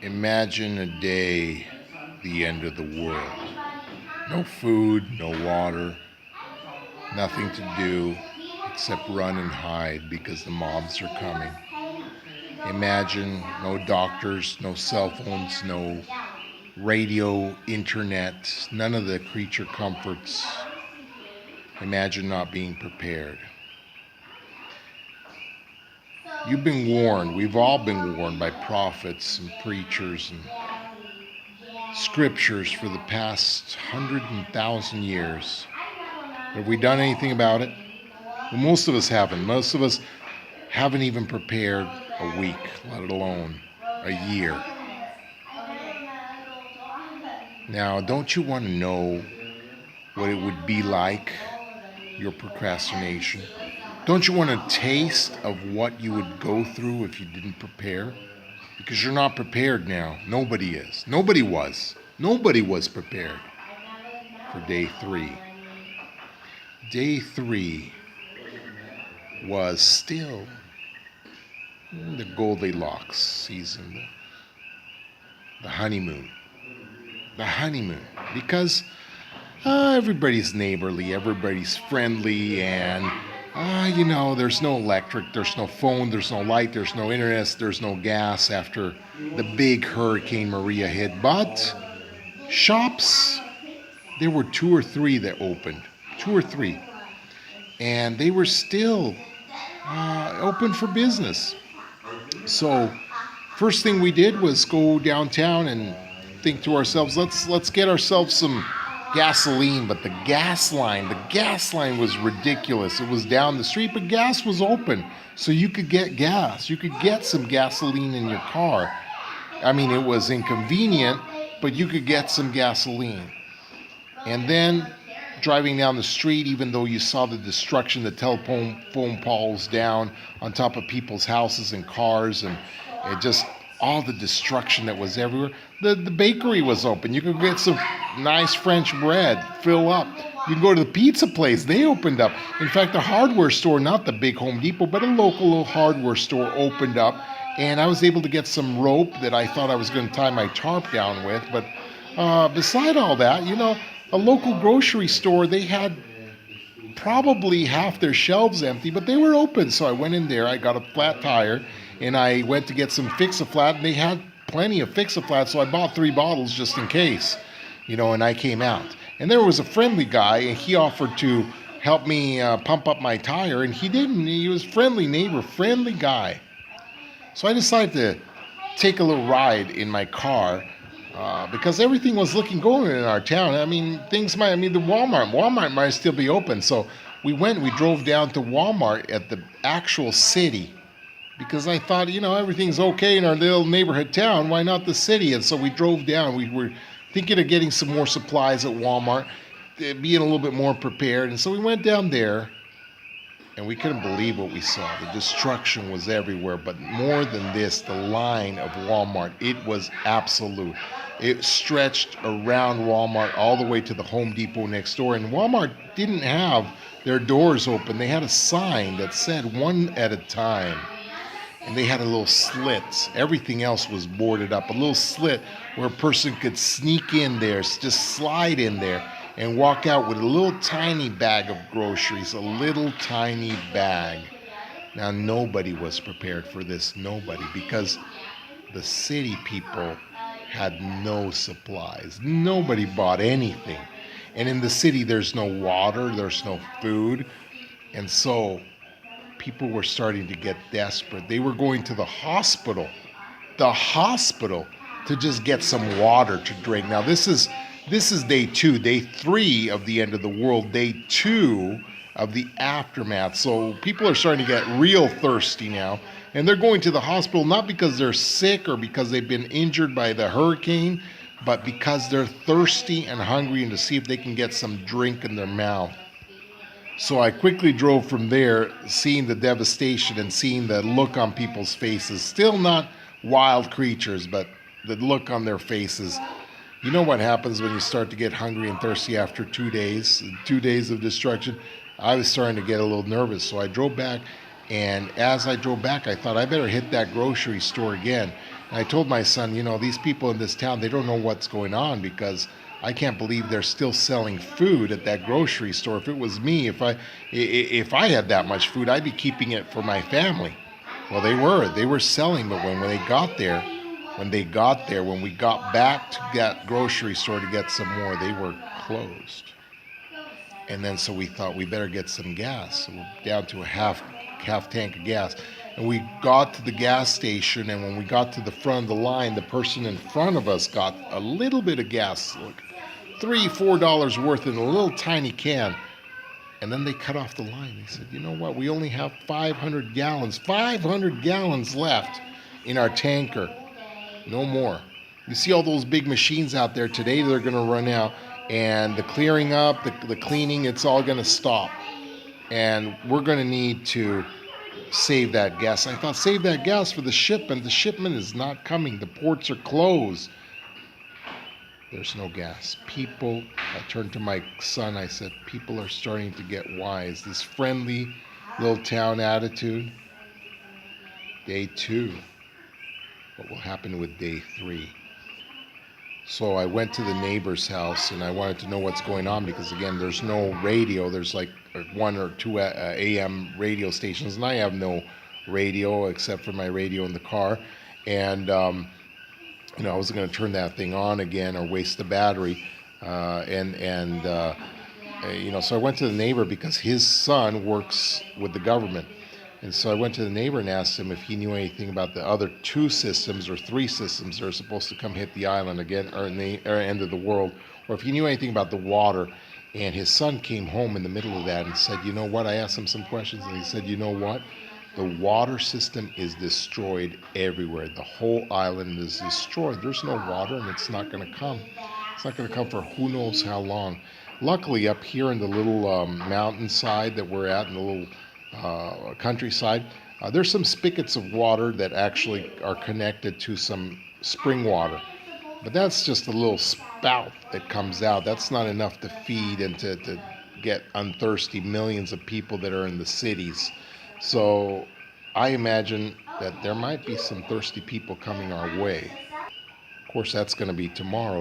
Imagine a day, the end of the world. No food, no water, nothing to do except run and hide because the mobs are coming. Imagine no doctors, no cell phones, no radio, internet, none of the creature comforts. Imagine not being prepared. You've been warned, we've all been warned by prophets and preachers and scriptures for the past 100,000 years. Have we done anything about it? Well, most of us haven't. Most of us haven't even prepared a week, let alone a year. Now, don't you want to know what it would be like, your procrastination? Don't you want a taste of what you would go through if you didn't prepare? Because you're not prepared now. Nobody is. Nobody was. Nobody was prepared for day 3. Day 3 was still the Goldilocks season, the honeymoon. The honeymoon. Because everybody's neighborly, everybody's friendly, and there's no electric, there's no phone, there's no light, there's no internet, there's no gas after the big Hurricane Maria hit. But shops, there were 2 or 3 that opened. 2 or 3. And they were still open for business. So first thing we did was go downtown and think to ourselves, let's get ourselves some gasoline. But the gas line was ridiculous. It was down the street, but gas was open, so you could get gas. You could get some gasoline in your car. I mean, it was inconvenient, but you could get some gasoline. And then driving down the street, even though you saw the destruction, the telephone poles down on top of people's houses and cars, and it just all the destruction that was everywhere. The bakery was open. You could get some nice French bread, fill up. You can go to the pizza place. They opened up. In fact, the hardware store, not the big Home Depot, but a local little hardware store opened up. And I was able to get some rope that I thought I was going to tie my tarp down with. But beside all that, a local grocery store, they had probably half their shelves empty, but they were open. So I went in there, I got a flat tire, and I went to get some Fix-A-Flat, and they had plenty of Fix-A-Flat, so I bought 3 bottles just in case, and I came out. And there was a friendly guy, and he offered to help me pump up my tire, and he didn't. He was friendly neighbor, friendly guy. So I decided to take a little ride in my car, because everything was looking good in our town. I mean, the Walmart might still be open. So we drove down to Walmart at the actual city, because I thought, everything's okay in our little neighborhood town. Why not the city? And so we drove down. We were thinking of getting some more supplies at Walmart, being a little bit more prepared. And so we went down there, and we couldn't believe what we saw. The destruction was everywhere. But more than this, the line of Walmart, it was absolute. It stretched around Walmart all the way to the Home Depot next door. And Walmart didn't have their doors open. They had a sign that said 1 at a time. And they had a little slit. Everything else was boarded up. A little slit where a person could sneak in there, just slide in there, and walk out with a little tiny bag of groceries, a little tiny bag. Now, nobody was prepared for this. Nobody. Because the city people had no supplies. Nobody bought anything. And in the city, there's no water, there's no food. And so people were starting to get desperate. They were going to the hospital to just get some water to drink. Now, this is day 2, day 3 of the end of the world, day 2 of the aftermath. So people are starting to get real thirsty now. And they're going to the hospital not because they're sick or because they've been injured by the hurricane, but because they're thirsty and hungry and to see if they can get some drink in their mouth. So I quickly drove from there, seeing the devastation and seeing the look on people's faces. Still not wild creatures, but the look on their faces. You know what happens when you start to get hungry and thirsty after 2 days, 2 days of destruction? I was starting to get a little nervous, so I drove back. And as I drove back, I thought I better hit that grocery store again. And I told my son, these people in this town, they don't know what's going on, because I can't believe they're still selling food at that grocery store. If it was me, if I had that much food, I'd be keeping it for my family. Well, they were selling, but when they got there, when we got back to that grocery store to get some more, they were closed. And then so we thought we better get some gas. So we're down to a half tank of gas. And we got to the gas station, and when we got to the front of the line, the person in front of us got a little bit of gas, like $3-4 worth in a little tiny can. And then they cut off the line. They said, you know what? We only have 500 gallons left in our tanker. No more. You see all those big machines out there today, they're going to run out. And the clearing up, the cleaning, it's all going to stop. And we're going to need to save that gas. I thought, save that gas for the shipment. The shipment is not coming. The ports are closed. There's no gas. People, I turned to my son, I said, people are starting to get wise. This friendly little town attitude. Day 2. What will happen with day 3? So I went to the neighbor's house, and I wanted to know what's going on, because again, there's no radio. There's like 1 or 2 AM radio stations, and I have no radio except for my radio in the car. And I wasn't going to turn that thing on again or waste the battery. So I went to the neighbor, because his son works with the government. And so I went to the neighbor and asked him if he knew anything about the other 2 systems or 3 systems that are supposed to come hit the island again, or in the end of the world, or if he knew anything about the water. And his son came home in the middle of that and said, you know what? I asked him some questions, and he said, you know what? The water system is destroyed everywhere. The whole island is destroyed. There's no water, and it's not going to come. It's not going to come for who knows how long. Luckily, up here in the little mountainside that we're at, in the little countryside, there's some spigots of water that actually are connected to some spring water. But that's just a little spout that comes out. That's not enough to feed and to get unthirsty millions of people that are in the cities. So I imagine that there might be some thirsty people coming our way. Of course, that's going to be tomorrow.